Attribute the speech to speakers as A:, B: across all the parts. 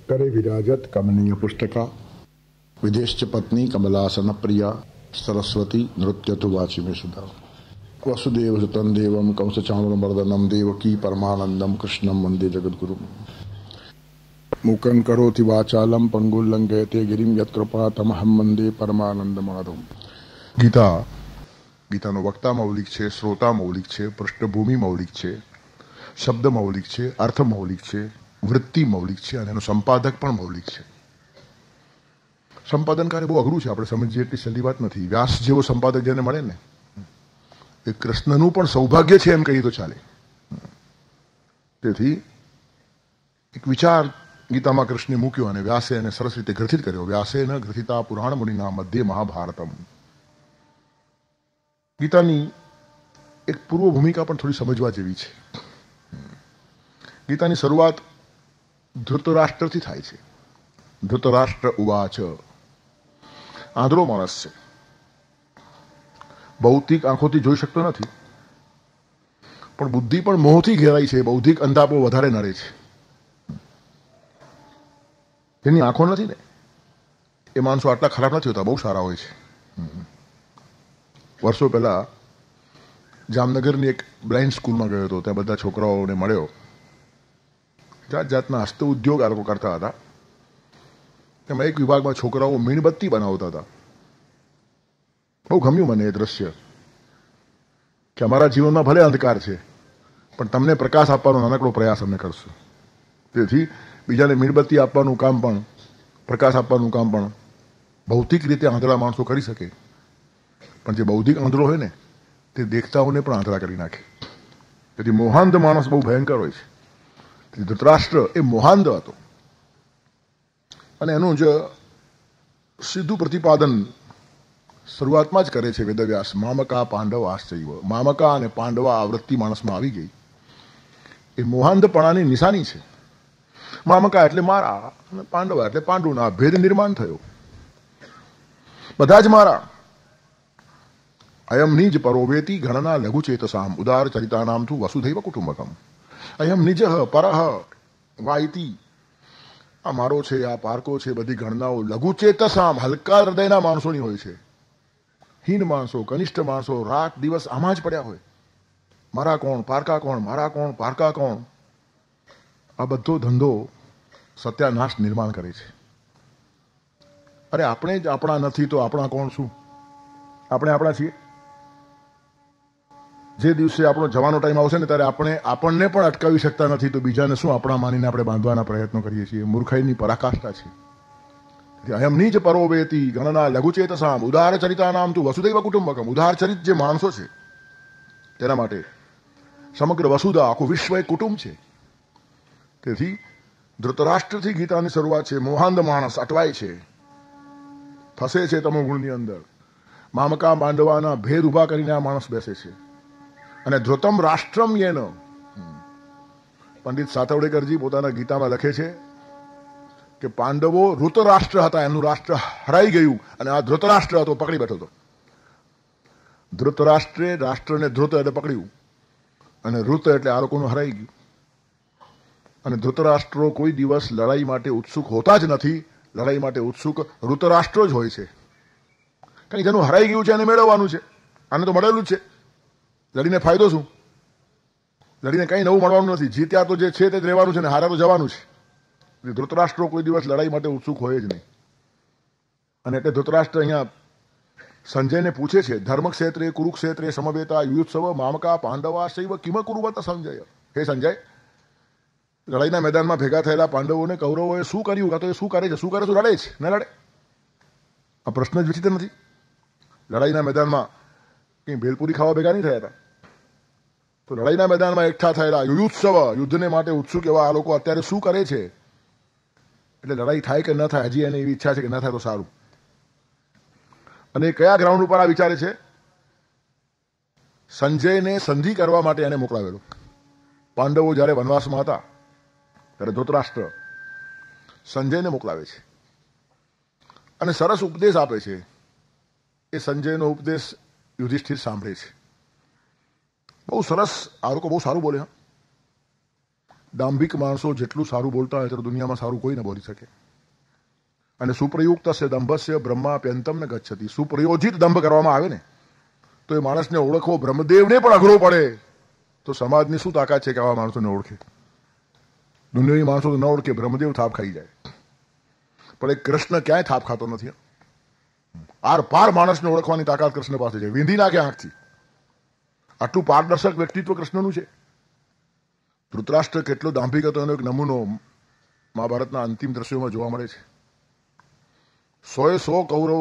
A: करे विराजत कमनीय पुस्तका विदेश्च पत्नी कमलासन प्रिया सरस्वती नृत्यतु वाची में सुधा वसुदेव सुतं देवं कंसचाणूरमर्दनं देवकी परमानंदम कृष्णं वंदे जगद्गुरु मूकं करोति वाचालं पंगुल्लंघयते गिरिं यत्कृपातमहं वंदे परमानंदमाधवम्। ગીતાનો વક્તા મૌલિક છે, શ્રોતા મૌલિક છે, પૃષ્ઠભૂમિ મૌલિક છે, શબ્દ મૌલિક છે, અર્થ મૌલિક છે, વૃત્તિ મૌલિક છે અને એનું સંપાદક પણ મૌલિક છે. સંપાદન કાર્ય બહુ અઘરું છે, આપણે સમજીએ એટલી સહેલી વાત નથી. વ્યાસ જેવો સંપાદક જેને મળે ને એ કૃષ્ણનું પણ સૌભાગ્ય છે એમ કહીએ તો ચાલે. તેથી એક વિચાર ગીતામાં કૃષ્ણે મૂક્યો અને વ્યાસે એને સરસ રીતે ગ્રથિત કર્યો. વ્યાસે ન ગ્રથિતા પુરાણ મુનિના મધ્ય મહાભારતમ. ગીતાની એક પૂર્વ ભૂમિકા પણ થોડી સમજવા જેવી છે. ગીતાની શરૂઆત ધૃતરાષ્ટ્રથી થાય છે. ધૃતરાષ્ટ્ર ઉવાચ. આંધળો માણસ છે, ભૌતિક આંખોથી જોઈ શકતો નથી, પણ બુદ્ધિ પણ મોહથી ઘેરાઈ છે. બૌદ્ધિક અંધાપો વધારે નડે છે. જેની આંખો નથી ને એ માણસો આટલા ખરાબ નથી હોતા, બહુ સારા હોય છે. વર્ષો પહેલા જામનગરની એક બ્લાઇન્ડ સ્કૂલમાં ગયો હતો. ત્યાં બધા છોકરાઓને મળ્યો. જાત જાતના હસ્ત ઉદ્યોગ આ લોકો કરતા હતા. તેમાં એક વિભાગમાં છોકરાઓ મીણબત્તી બનાવતા હતા. બહુ ગમ્યું મને એ દ્રશ્ય કે અમારા જીવનમાં ભલે અંધકાર છે પણ તમને પ્રકાશ આપવાનો નાનકડો પ્રયાસ અમે કરશું. તેથી બીજાને મીણબત્તી આપવાનું કામ પણ, પ્રકાશ આપવાનું કામ પણ ભૌતિક રીતે આંધળા માણસો કરી શકે, પણ જે બૌદ્ધિક આંધળો હોય ને તે દેખતાઓને પણ આંધળા કરી નાખે. તેથી મોહાંધ માણસ બહુ ભયંકર હોય છે. ધૃતરાષ્ટ્ર એ મોહાંધ હતો અને એનું જ સીધું પ્રતિપાદન શરૂઆતમાં જ કરે છે વેદવ્યાસ. મામકા પાંડવાશ્ચૈવ. મામકા અને પાંડવા આવૃત્તિ માણસમાં આવી ગઈ. એ મોહાંધપણાની નિશાની છે. મામકા એટલે મારા અને પાંડવા એટલે પાંડુના ભેદ નિર્માણ થયો. બધા જ મારા. અયમ નિજ પરોવેતી ગણના લઘુ ચેતસામ ઉદાર ચરિતાનામ તું વસુધૈવ કુટુંબકમ. અયમ નિજ પરહ વાઇતી. આ મારો છે, આ પારકો છે, બધી ગણનાઓ લઘુ ચેતસામ હલકા હૃદયના માણસોની હોય છે. હીન માણસો, કનિષ્ઠ માણસો રાત દિવસ આમાં જ પડ્યા હોય. મારા કોણ, પારકા કોણ, મારા કોણ, પારકા કોણ. આ બધો ધંધો સત્યાનાશ નિર્માણ કરે છે. અરે આપણે જ આપણા નથી તો આપણા કોણ શું? આપણે આપણા છીએ. જે દિવસે આપણો જવાનો ટાઈમ આવશે ને ત્યારે આપણને પણ અટકાવી શકતા નથી તો બીજાને શું આપણા માનીને આપણે બાંધવાના પ્રયત્નો કરીએ છીએ. મૂર્ખાઈની પરાકાષ્ઠા છે. અયમ નિજ પરોવેતી ગણના લઘુચેતસામ ઉદાર ચરિતાનામ તું વસુધૈવ કુટુંબકમ. ઉદાર ચરિત જે માણસો છે તેના માટે સમગ્ર વસુધા, આખું વિશ્વ એક કુટુંબ છે. તેથી ધૃતરાષ્ટ્રથી ગીતાની શરૂઆત છે. મોહાંધ માણસ અટવાય છે, ફસે છે તમોગુણની અંદર. મામકા પાંડવાના ભેદ ઉભા કરીને આ માણસ બેસે છે. અને ધ્રુતમ રાષ્ટ્રમ યેન. પંડિત સાતવડેકરજી પોતાના ગીતામાં લખે છે કે પાંડવો ઋતરાષ્ટ્ર હતા, એમનું રાષ્ટ્ર હરાઈ ગયું અને આ ધૃતરાષ્ટ્ર હતો, પકડી બેઠો હતો. ધૃતરાષ્ટ્રે રાષ્ટ્રને ધ્રુત એટલે પકડ્યું અને ઋત એટલે આ લોકોનું હરાઈ ગયું. અને ધૃતરાષ્ટ્રો કોઈ દિવસ લડાઈ માટે ઉત્સુક હોતા જ નથી. લડાઈ માટે ઉત્સુક ઋતરાષ્ટ્રો જ હોય છે. કારણ જેનું હરાઈ ગયું છે એને મેળવવાનું છે. આને તો મળેલું જ છે. લડીને ફાયદો શું? લડીને કંઈ નવું મળવાનું નથી. જીત્યા તો જે છે તે જ રહેવાનું છે ને હારા તો જવાનું છે. ધૃતરાષ્ટ્રો કોઈ દિવસ લડાઈ માટે ઉત્સુક હોય જ નહીં. અને એટલે ધૃતરાષ્ટ્ર અહીંયા સંજયને પૂછે છે, ધર્મક્ષેત્રે કુરુક્ષેત્રે સમવેતા યુત્સવ મામકા પાંડવા શૈવ કિમ કુરુવત સંજય. હે સંજય, લડાઈના મેદાનમાં ભેગા થયેલા પાંડવોને કૌરવોએ શું કર્યું? કાં તો એ શું કરે છે? શું કરે? શું લડે છે? ન લડે? આ પ્રશ્ન જ વિચિત્ર નથી? લડાઈના મેદાનમાં કંઈ ભેલપુરી ખાવા ભેગા નહીં થયા હતા. તો લડાઈના મેદાનમાં એકઠા થયેલા યુત્સવ, યુદ્ધને માટે ઉત્સુક એવા આ લોકો અત્યારે શું કરે છે? એટલે લડાઈ થાય કે ન થાય હજી એને એવી ઈચ્છા છે કે ન થાય તો સારું. અને કયા ગ્રાઉન્ડ ઉપર આ વિચારે છે? સંજયને સંધિ કરવા માટે એને મોકલાવેલો. પાંડવો જ્યારે વનવાસમાં હતા ત્યારે ધૃતરાષ્ટ્ર સંજયને મોકલાવે છે અને સરસ ઉપદેશ આપે છે. એ સંજયનો ઉપદેશ યુધિષ્ઠિર સાંભળે છે. બહુ સરસ. આ લોકો બહુ સારું બોલે. દાંભિક માણસો જેટલું સારું બોલતા હોય તો દુનિયામાં સારું કોઈ ન બોલી શકે. અને સુપ્રયુક્તસ્ય દંભસ્ય બ્રહ્માપ્યંતમ ન ગચ્છતિ. સુપ્રયોજિત દંભ કરવામાં આવે ને તો એ માણસને ઓળખવો બ્રહ્મદેવને પણ અઘરો પડે. તો સમાજની શું તાકાત છે કે આવા માણસોને ઓળખે? દુનિયાની માણસો તો ન ઓળખે, બ્રહ્મદેવ થાપ ખાઈ જાય. પણ એક કૃષ્ણ ક્યાંય થાપ ખાતો નથી. આર પાર માણસને ઓળખવાની તાકાત કૃષ્ણ પાસે છે. વિંધી નાખે આંખથી. આટલું પારદર્શક વ્યક્તિત્વ કૃષ્ણનું છે. ધૃતરાષ્ટ્ર કેટલો દાંભિક હતો એનો એક નમૂનો મહાભારતના અંતિમ દ્રશ્યોમાં જોવા મળે છે. 100 કૌરવો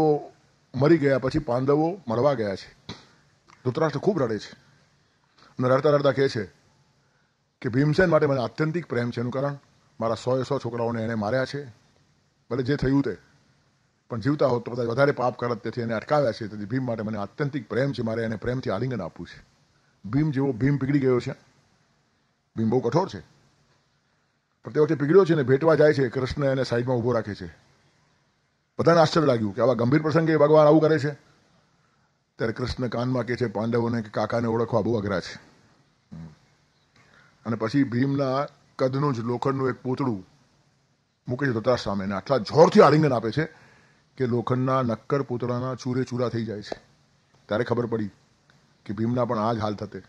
A: મરી ગયા પછી પાંડવો મળવા ગયા છે. ધૃતરાષ્ટ્ર ખૂબ રડે છે અને રડતા રડતા કહે છે કે ભીમસેન માટે મને આત્યંતિક પ્રેમ છે. એનું કારણ મારા 100 છોકરાઓને એને માર્યા છે. ભલે જે થયું તે, પણ જીવતા હોત તો બધા વધારે પાપ કરત, તેથી એને અટકાવ્યા છે. તેથી ભીમ માટે મને આત્યંતિક પ્રેમ છે. મારે એને પ્રેમથી આલિંગન આપવું છે. ભીમ જેવો ભીમ પીગળી ગયો છે. ભીમ બહુ કઠોર છે, પણ તે વખતે પીગળ્યો છે ને ભેટવા જાય છે. કૃષ્ણ એને સાઈડમાં ઉભો રાખે છે. બધાને આશ્ચર્ય લાગ્યું કે આવા ગંભીર પ્રસંગે ભગવાન આવું કરે છે. ત્યારે કૃષ્ણ કાનમાં કહે છે પાંડવોને કે કાકાને ઓળખવા બહુ અઘરા છે. અને પછી ભીમના કદનું જ લોખંડનું એક પૂતળું મૂકે છે ધૃતરાષ્ટ્ર સામે. આટલા જોરથી આલિંગન આપે છે કે લોખંડના નક્કર પૂતળાના ચૂરે ચૂરા થઈ જાય છે. ત્યારે ખબર પડી કે ભીમના પણ આ જ હાલ થતે.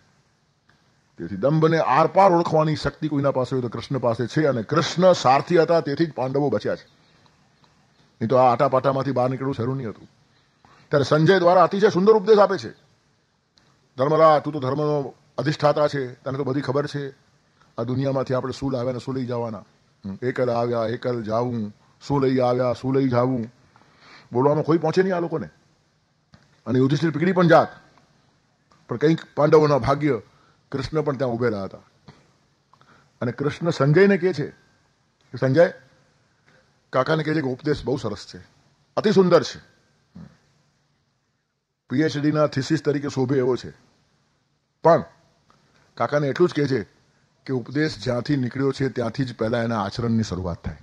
A: તેથી દંભને આરપાર ઓળખવાની શક્તિ કોઈના પાસે હોય તો કૃષ્ણ પાસે છે. અને કૃષ્ણ સારથી હતા, તેથી જ પાંડવો બચ્યા છે. નહીં તો આ આટાપાટામાંથી બહાર નીકળવું સહેલું નહીં હતું. ત્યારે સંજય દ્વારા અતિશય સુંદર ઉપદેશ આપે છે. ધર્મરાજ, તું તો ધર્મનો અધિષ્ઠાતા છે, તને તો બધી ખબર છે. આ દુનિયામાંથી આપણે શું લાવ્યા ને શું લઈ જવાના. એકલ આવ્યા એકલ જાવું, શું લઈ આવ્યા શું લઈ જાવું. બોલવામાં કોઈ પહોંચે નહીં આ લોકોને. અને યુધિષ્ઠિર પીગળી પણ જાત, પણ કંઈક પાંડવોના ભાગ્ય કૃષ્ણ પણ ત્યાં ઉભેલા હતા. અને કૃષ્ણ સંજયને કહે છે કે સંજય, કાકાને કહે છે કે ઉપદેશ બહુ સરસ છે, અતિ સુંદર છે, પીએચડીના થીસીસ તરીકે શોભે એવો છે. પણ કાકાને એટલું જ કહે છે કે ઉપદેશ જ્યાંથી નીકળ્યો છે ત્યાંથી જ પહેલા એના આચરણની શરૂઆત થાય.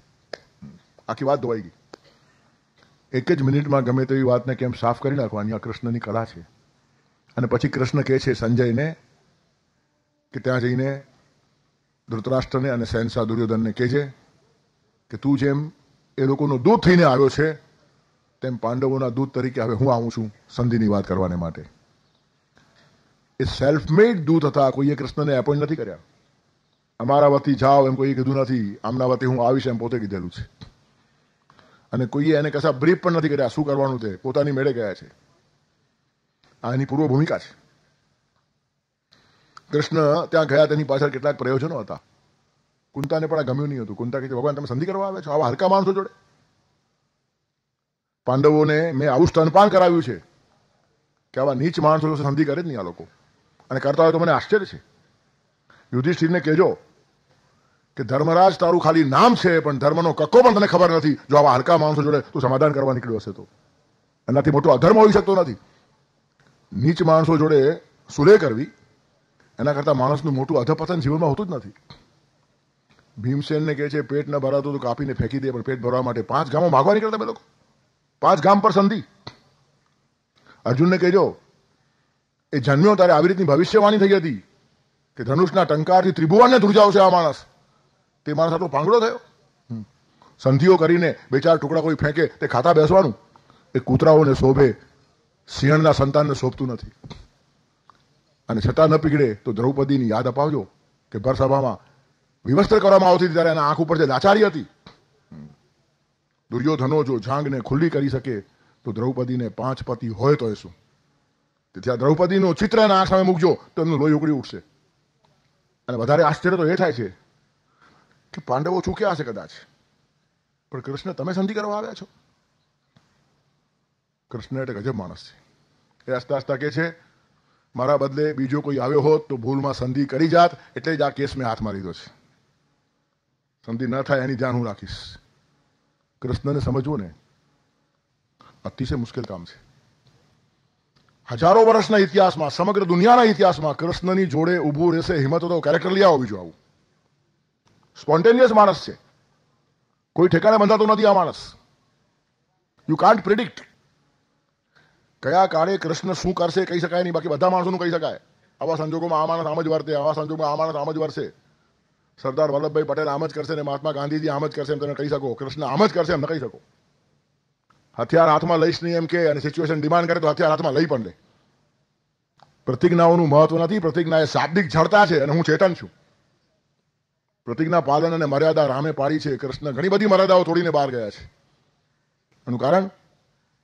A: આખી વાત ધોવાઈ ગઈ. એક જ મિનિટમાં ગમે તેવી વાતને કેમ સાફ કરી નાખવાની આ કૃષ્ણની કળા છે. અને પછી કૃષ્ણ કહે છે સંજયને કે ત્યાં જઈને ધૃતરાષ્ટ્રને અને શહેનશાહ દુર્યોધનને કહેજે કે તું જેમ એ લોકોનો દૂત થઈને આવ્યો છે તેમ પાંડવોના દૂત તરીકે હવે હું આવું છું સંધિની વાત કરવાને માટે. એ સેલ્ફ મેડ દૂત હતા. કોઈએ કૃષ્ણને એપોઇન્ટ નથી કર્યા. અમારા વતી જાઓ એમ કોઈ કીધું નથી. આમના વતી હું આવીશ એમ પોતે કીધેલું છે. અને કોઈએ એને કશા બ્રીફ પણ નથી કર્યા શું કરવાનું તે. પોતાની મેળે ગયા છે. આ એની પૂર્વ ભૂમિકા છે. કૃષ્ણ ત્યાં ગયા તેની પાછળ કેટલાક પ્રયોજનો હતા. કુંતાને પણ આ ગમ્યું નહીં હતું. કુંતા કહે છે ભગવાન તમે સંધિ કરવા આવે છો આવા હલકા માણસો જોડે? પાંડવોને મેં આવું સ્તનપાન કરાવ્યું છે કે આવા નીચ માણસો સંધિ કરે જ નહીં આ લોકો. અને કરતા હોય તો મને આશ્ચર્ય છે. યુધિષ્ઠિરને કહેજો કે ધર્મરાજ તારું ખાલી નામ છે, પણ ધર્મનો કક્કો પણ તને ખબર નથી. જો આવા હલકા માણસો જોડે તું સમાધાન કરવા નીકળ્યો હશે તો એનાથી મોટો અધર્મ હોઈ શકતો નથી. નીચ માણસો જોડે સુલેહ કરવી એના કરતા માણસનું મોટું અધપતન જીવનમાં હોતું જ નથી. ભીમસેનને કહે છે પેટ ન ભરાતું તો કાપીને ફેંકી દે, પણ પેટ ભરવા માટે 5 ગામો માગવા નીકળતા બે લોકો. 5 ગામ પર સંધિ. અર્જુનને કહેજો એ જન્મ્યો ત્યારે આવી રીતની ભવિષ્યવાણી થઈ હતી કે ધનુષના ટંકારથી ત્રિભુવનને ધ્રુજાવશે આ માણસ. તે માણસ આટલો પાંગડો થયો. સંધિઓ કરીને 2-4 ટુકડા કોઈ ફેંકે તે ખાતા બેસવાનું. એ કૂતરાઓને શોભે, સિંહણના સંતાનને શોભતું નથી. અને છતાં ન પીગળે તો દ્રૌપદીની યાદ અપાવજો કે ભર સભામાં વિવસ્ત્ર કરવામાં આવતી હતી ત્યારે એના આંખ ઉપર જે લાચારી હતી. દુર્યોધનો જો જાંગને ખુલ્લી કરી શકે તો દ્રૌપદીને 5 પતિ હોય તો એ શું. તેથી આ દ્રૌપદીનું ચિત્ર એના આંખ સામે મૂકજો તો એમનું લોહી ઉકળી ઉઠશે. અને વધારે આશ્ચર્ય તો એ થાય છે કે પાંડવો ચૂક્યા હશે કદાચ, પણ કૃષ્ણ તમે સંધિ કરવા આવ્યા છો. કૃષ્ણ એટલે ગજબ માણસ છે. એ હસતા હસતા કહે છે મારા બદલે બીજો કોઈ આવ્યો હોત તો ભૂલમાં સંધિ કરી જાત, એટલે જ આ કેસ મેં હાથમાં લીધો છે. સંધિ ન થાય એની ધ્યાન હું રાખીશ. કૃષ્ણને સમજવું ને અતિશય મુશ્કેલ કામ છે. હજારો વર્ષના ઇતિહાસમાં, સમગ્ર દુનિયાના ઇતિહાસમાં કૃષ્ણની જોડે ઊભું રહેશે હિંમત તો કેરેક્ટર લઈ આવો બીજું આવું. સ્પોન્ટેનિયસ માણસ છે. કોઈ ઠેકાણે બંધાતો નથી આ માણસ. You can't predict. કયા કાળે કૃષ્ણ શું કરશે કહી શકાય નહીં. બાકી બધા માણસોનું કહી શકાય. આવા સંજોગોમાં આ માણસ આમ જ વર્તે, આવા સંજોગોમાં આ માણસ આમ જ વર્તે. સરદાર વલ્લભભાઈ પટેલ આમ જ કરશે ને મહાત્મા ગાંધીજી આમ જ કરશે એમ તમે કહી શકો, કૃષ્ણ આમ જ કરશે એમ ન કહી શકો. હથિયાર હાથમાં લઈશ નહીં એમ કે, અને સિચ્યુએશન ડિમાન્ડ કરે તો હથિયાર હાથમાં લઈ પણ લે. પ્રતિજ્ઞાઓનું મહત્વ નથી, પ્રતિજ્ઞા એ શાબ્દિક જડતા છે, અને હું ચેતન છું. પ્રતિજ્ઞા પાલન અને મર્યાદા રામે પાડી છે. કૃષ્ણ ઘણી બધી મર્યાદાઓ તોડીને બહાર ગયા છે. એનું કારણ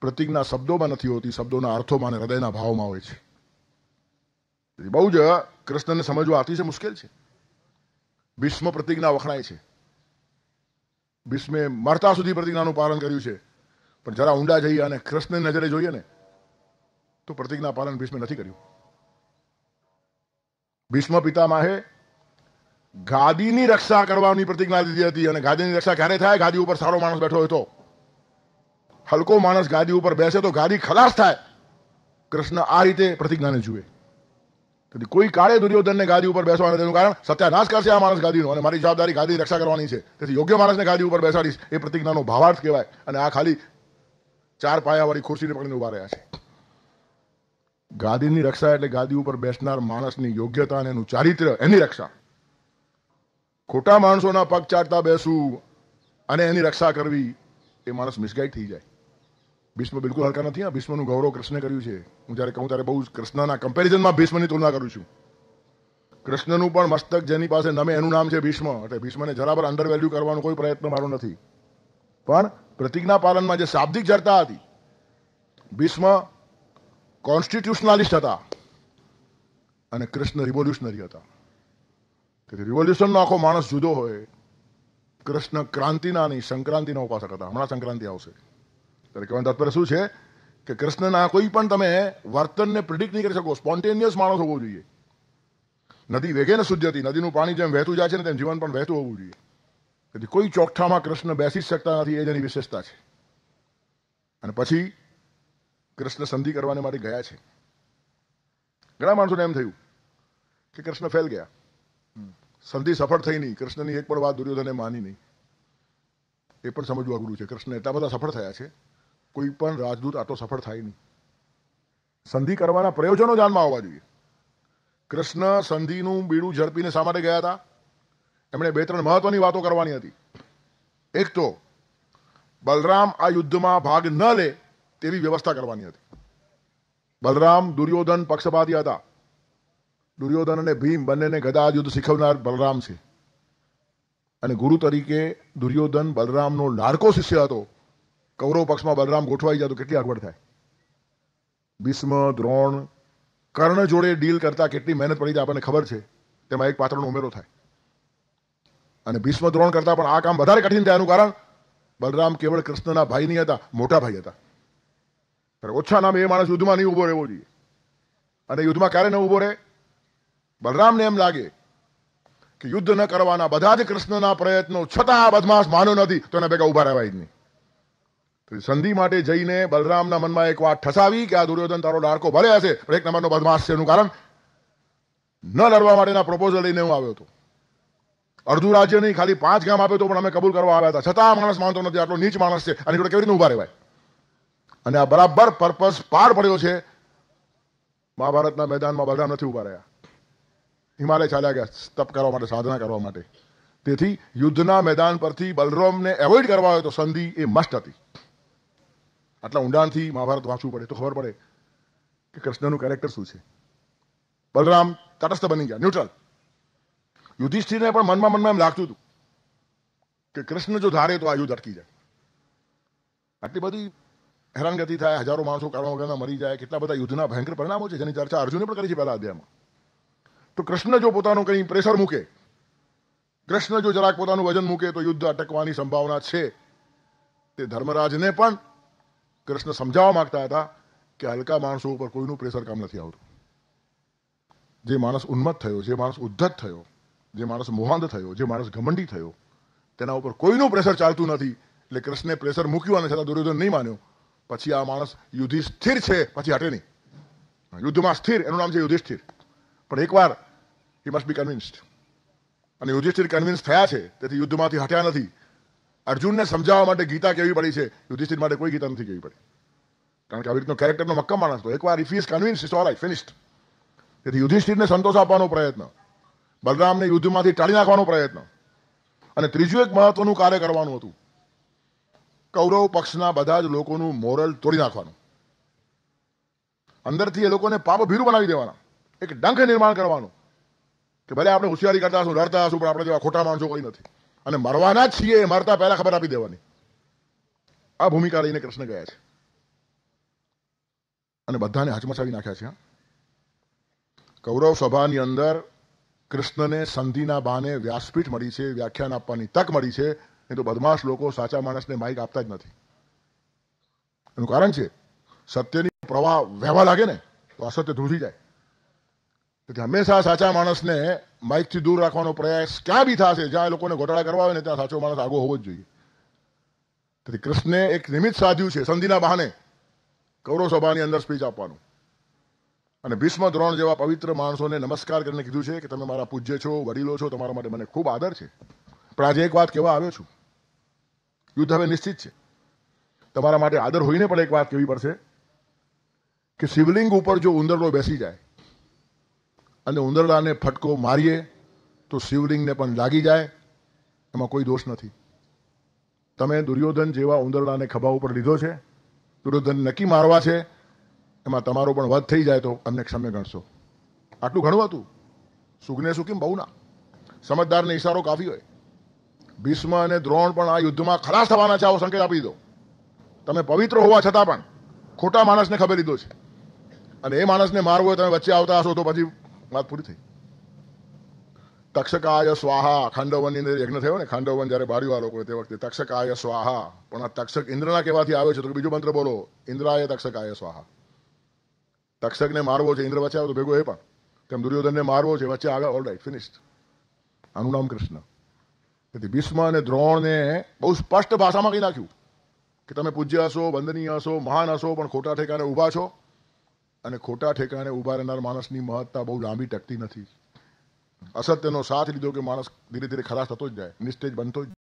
A: પ્રતિજ્ઞા શબ્દોમાં નથી હોતી, શબ્દોના અર્થોમાં અને હૃદયના ભાવમાં હોય છે. બહુ જ કૃષ્ણને સમજવા અતિશય મુશ્કેલ છે. ભીષ્મ પ્રતિજ્ઞા વખણાય છે. ભીષ્મે મરતા સુધી પ્રતિજ્ઞાનું પાલન કર્યું છે. પણ જરા ઊંડા જઈએ અને કૃષ્ણની નજરે જોઈએ ને તો પ્રતિજ્ઞા પાલન ભીષ્મે નથી કર્યું. ભીષ્મ પિતામહે ગાદીની રક્ષા કરવાની પ્રતિજ્ઞા લીધી હતી, અને ગાદીની રક્ષા ક્યારે થાય? ગાદી ઉપર સારો માણસ બેઠો હોય તો. હલકો માણસ ગાદી ઉપર બેસે તો ગાદી ખલાસ થાય. કૃષ્ણ આ રીતે પ્રતિજ્ઞાને જુએ. તેથી કોઈ કાળે દુર્યોધનને ગાદી ઉપર બેસવાનું, તેનું કારણ સત્યાનાશ કરશે આ માણસ ગાદીનો, અને મારી જવાબદારી ગાદીની રક્ષા કરવાની છે. તેથી યોગ્ય માણસને ગાદી ઉપર બેસાડીશ, એ પ્રતિજ્ઞાનો ભાવાર્થ કહેવાય. અને આ ખાલી 4 પાયાવાળી ખુરશીને પકડીને ઉભા રહ્યા છે. ગાદીની રક્ષા એટલે ગાદી ઉપર બેસનાર માણસની યોગ્યતા અને એનું ચારિત્ર્ય, એની રક્ષા. ખોટા માણસોના પગ ચાટતા બેસવું અને એની રક્ષા કરવી, એ માણસ મિસગાઈડ થઈ જાય. ભીષ્મ બિલકુલ હલકા નથી. આ ભીષ્મનું ગૌરવ કૃષ્ણે કર્યું છે. હું જ્યારે કહું ત્યારે બહુ કૃષ્ણના કમ્પેરિઝનમાં ભીષ્મની તુલના કરું છું. કૃષ્ણનું પણ મસ્તક જેની પાસે નમે એનું નામ છે ભીષ્મ. એટલે ભીષ્મને જરા અંડર વેલ્યુ કરવાનો કોઈ પ્રયત્ન મારો નથી. પણ પ્રતિજ્ઞા પાલનમાં જે શાબ્દિક જડતા હતી, ભીષ્મ કોન્સ્ટિટ્યુશનાલિસ્ટ હતા અને કૃષ્ણ રિવોલ્યુશનરી હતા. તેથી રિવોલ્યુશનનો આખો માણસ જુદો હોય. કૃષ્ણ ક્રાંતિના નહીં, સંક્રાંતિના ઉપાસક હતા. હમણાં સંક્રાંતિ આવશે ત્યારે કહેવાનું તાત્પર્ય શું છે કે કૃષ્ણના કોઈ પણ તમે વર્તનને પ્રિડિક્ટ નહીં કરી શકો. સ્પોન્ટેનિયસ માણસ હોવો જોઈએ. નદી વેગે ને શુદ્ધ હતી, નદીનું પાણી જેમ વહેતું જાય છે ને તેમ જીવન પણ વહેતું હોવું જોઈએ. તેથી કોઈ ચોકઠામાં કૃષ્ણ બેસી જ શકતા નથી, એ જેની વિશેષતા છે. અને પછી કૃષ્ણ સંધિ કરવાને માટે ગયા છે. ઘણા માણસોને એમ થયું કે કૃષ્ણ ફેલ ગયા, સંધિ સફળ થઈ નહીં. કૃષ્ણની એક પણ વાત દુર્યોધને માની નહીં. એ પણ સમજવું અઘરું છે. કૃષ્ણ એટલા બધા સફળ થયા છે, કોઈ પણ રાજદૂત આટલો સફળ થાય નહીં. સંધિ કરવાના પ્રયોજનો ધ્યાનમાં આવવા જોઈએ. કૃષ્ણ સંધિનું બીડું ઝડપીને શા માટે ગયા હતા? એમણે 2-3 મહત્વની વાતો કરવાની હતી. એક તો બલરામ આ યુદ્ધમાં ભાગ ન લે તેવી વ્યવસ્થા કરવાની હતી. બલરામ દુર્યોધન પક્ષપાતી હતા. દુર્યોધન અને ભીમ બંનેને ગદા યુદ્ધ શીખવનાર બલરામ છે. અને ગુરુ તરીકે દુર્યોધન બલરામનો લાડકો શિષ્ય હતો. કૌરવ પક્ષમાં બલરામ ગોઠવાઈ જાય તો કેટલી અગવડ થાય. ભીષ્મ, દ્રોણ, કર્ણ જોડે ડીલ કરતા કેટલી મહેનત પડી જાય આપણને ખબર છે. તેમાં એક પાત્રનો ઉમેરો થાય. અને ભીષ્મ દ્રોણ કરતા પણ આ કામ વધારે કઠિન થાય. એનું કારણ બલરામ કેવળ કૃષ્ણના ભાઈ નહીં હતા, મોટા ભાઈ હતા. ઓછા નામે એ માણસ યુદ્ધમાં નહીં ઉભો રહેવો જોઈએ. અને યુદ્ધમાં ક્યારે ન ઉભો રહે? બલરામને એમ લાગે કે યુદ્ધ ન કરવાના બધા જ કૃષ્ણના પ્રયત્નો છતાં આ બદમાશ માન્યો નથી, તો એના ભેગા ઉભા રહેવાય જ નહીં. સંધિ માટે જઈને બલરામના મનમાં એક વાત ઠસાવી કે આ દુર્યોધન તારો લાડકો ભલે હશે પણ 1 નંબરનો બદમાશ છે. એનું કારણ ન લડવા માટેના પ્રપોઝલ લઈને હું આવ્યો હતો. અડધું રાજ્ય નહીં, ખાલી 5 ગામ આપ્યો તો પણ અમે કબૂલ કરવા આવ્યા હતા. છતાં આ માણસ માનતો નથી, આટલો નીચ માણસ છે, અને જોડે કેવી રીતે ઉભા રહેવાય? અને આ બરાબર પર્પસ પાર પડ્યો છે. મહાભારતના મેદાનમાં બલરામ નથી ઉભા રહ્યા, હિમાલય ચાલ્યા ગયા તપ કરવા માટે, સાધના કરવા માટે. તેથી યુદ્ધના મેદાન પરથી બલરામને એવોઇડ કરવા હોય તો સંધિ એ મસ્ત હતી. આટલા ઊંડાણથી મહાભારત વાંચવું પડે તો ખબર પડે કે કૃષ્ણનું કેરેક્ટર શું છે. બલરામ તટસ્થ બની ગયા, ન્યુટ્રલ. યુધિષ્ઠિરને પણ મનમાં એમ લાગતું હતું કે કૃષ્ણ જો ધારે તો આ યુદ્ધ અટકી જાય. આટલી બધી હેરાનગતિ થાય, હજારો માણસો કારણ વગરના મરી જાય, કેટલા બધા યુદ્ધના ભયંકર પરિણામો છે જેની ચર્ચા અર્જુને પણ કરી છે પહેલા અધ્યાયમાં. તો કૃષ્ણ જો પોતાનું કંઈ પ્રેશર મૂકે, કૃષ્ણ જો જરાક પોતાનું વજન મૂકે તો યુદ્ધ અટકવાની સંભાવના છે. તે ધર્મરાજને પણ કૃષ્ણ સમજાવવા માંગતા હતા કે હલકા માણસો ઉપર કોઈનું પ્રેશર કામ નથી આવતું. જે માણસ ઉન્મત્ત થયો, જે માણસ ઉદ્ધત થયો, જે માણસ મોહાંધ થયો, જે માણસ ઘમંડી થયો, તેના ઉપર કોઈનું પ્રેશર ચાલતું નથી. એટલે કૃષ્ણે પ્રેશર મૂક્યું અને છતાં દુર્યોધન નહીં માન્યો. પછી આ માણસ યુધિષ્ઠિર છે, પછી હટે નહીં. યુદ્ધમાં સ્થિર, એનું નામ છે યુધિષ્ઠિર. પણ એકવાર હી મસ્ટ બી કન્વિન્સ્ડ. અને યુધિષ્ઠિર કન્વિન્સ થયા છે, તેથી યુદ્ધમાંથી હટ્યા નથી. અર્જુનને સમજાવવા માટે ગીતા કેવી પડી છે, યુધિષ્ઠિર માટે કોઈ ગીતા નથી કેવી પડી. કારણ કે આવી રીતનો કેરેક્ટરનો મક્કમ માણસ તો એકવાર if is convince it's all right, finished. તેથી યુધિષ્ઠિરને સંતોષ આપવાનો પ્રયત્ન. બલરામને યુદ્ધમાંથી ટાળી નાખવાનો પ્રયત્ન, અને ત્રીજું એક મહત્વનું કાર્ય કરવાનું હતું, કૌરવ પક્ષના બધા જ લોકોનું મોરલ તોડી નાખવાનું, અંદરથી એ લોકોને પાપ ભીરું બનાવી દેવાના, એક ડંખ નિર્માણ કરવાનું કે ભલે આપણે હોશિયારી કરતા હશું, લડતા હશું, પણ આપણે જેવા ખોટા માણસો કોઈ નથી અને મરવાના જ છીએ, મરતા પહેલા ખબર આપી દેવાની. આ ભૂમિકા લઈને કૃષ્ણ ગયા છે અને બધાને હચમચાવી નાખ્યા છે. કૌરવ સભાની અંદર કૃષ્ણને સંધિના બહાને વ્યાસપીઠ મળી છે, વ્યાખ્યાન આપવાની તક મળી છે. નહીં તો બદમાશ લોકો સાચા માણસને માઇક આપતા જ નથી. એનું કારણ છે, સત્યની પ્રવાહ વહેવા લાગે ને તો અસત્ય ધ્રુજી જાય. તેથી હંમેશા સાચા માણસને માઇકથી દૂર રાખવાનો પ્રયાસ ક્યાં બી થશે, જ્યાં એ લોકોને ઘોટાળા કરવા હોય ને ત્યાં સાચો માણસ આગો હોવો જ જોઈએ. તેથી કૃષ્ણે એક નિમિત્ત સાધ્યું છે સંધિના બહાને કૌરવ સભાની અંદર સ્પીચ આપવાનું, અને ભીષ્મ દ્રોણ જેવા પવિત્ર માણસોને નમસ્કાર કરીને કીધું છે કે તમે મારા પૂજ્ય છો, વડીલો છો, તમારા માટે મને ખૂબ આદર છે, પણ આજે એક વાત કહેવા આવ્યો છું. યુદ્ધ હવે નિશ્ચિત છે, તમારા માટે આદર હોઈને પણ એક વાત કહેવી પડશે કે શિવલિંગ ઉપર જો ઉંદરડો બેસી જાય અને ઉંદરડાને ફટકો મારીએ તો શિવલિંગને પણ લાગી જાય, એમાં કોઈ દોષ નથી. તમે દુર્યોધન જેવા ઉંદરડાને ખભા ઉપર લીધો છે, દુર્યોધન નક્કી મારવા છે, એમાં તમારો પણ વધ થઈ જાય તો અમને ક્ષમ્ય ગણશો. આટલું ઘણું હતું. સુગને સુકીમ બહુ ના, સમજદારને ઈશારો કાફી હોય. ભીષ્મ અને દ્રોણ પણ આ યુદ્ધમાં ખલાસ થવાના છે, આવો સંકેત આપી દીધો. તમે પવિત્ર હોવા છતાં પણ ખોટા માણસને ખબર લીધો છે, અને એ માણસને મારવો હોય તમે વચ્ચે આવતા હશો તો પછી વાત પૂરી થઈ. તક્ષકાય સ્વાહા, ખાંડવનની અંદર યજ્ઞ થયો ને, ખાંડવન જયારે બાળ્યું આ લોકો તે વખતે તક્ષકાય સ્વાહા, પણ આ તક્ષક ઇન્દ્રના કહેવાથી આવ્યો છે, તો બીજો મંત્ર બોલો, ઇન્દ્રાય તક્ષકાય સ્વાહા. તક્ષકને મારવો છે, ઇન્દ્ર વચ્ચે આવ્યો તો ભેગો એ પણ, તેમ દુર્યોધનને મારવો છે, વચ્ચે આવ્યા, ઓલ રાઈટ, ફિનિશ્ડ. આનું નામ કૃષ્ણ. તેથી ભીષ્મ અને દ્રોણને બહુ સ્પષ્ટ ભાષામાં કહી નાખ્યું કે તમે પૂજ્ય હશો, વંદનીય હશો, મહાન હશો, પણ ખોટા ઠેકાણે ઊભા છો, અને ખોટા ઠેકાણે ઊભા રહેનાર માણસની મહત્તા બહુ લાંબી ટકતી નથી. અસત્યનો સાથ લીધો કે માણસ ધીરે ધીરે ખલાસ થતો જ જાય, નિસ્તેજ બનતો જ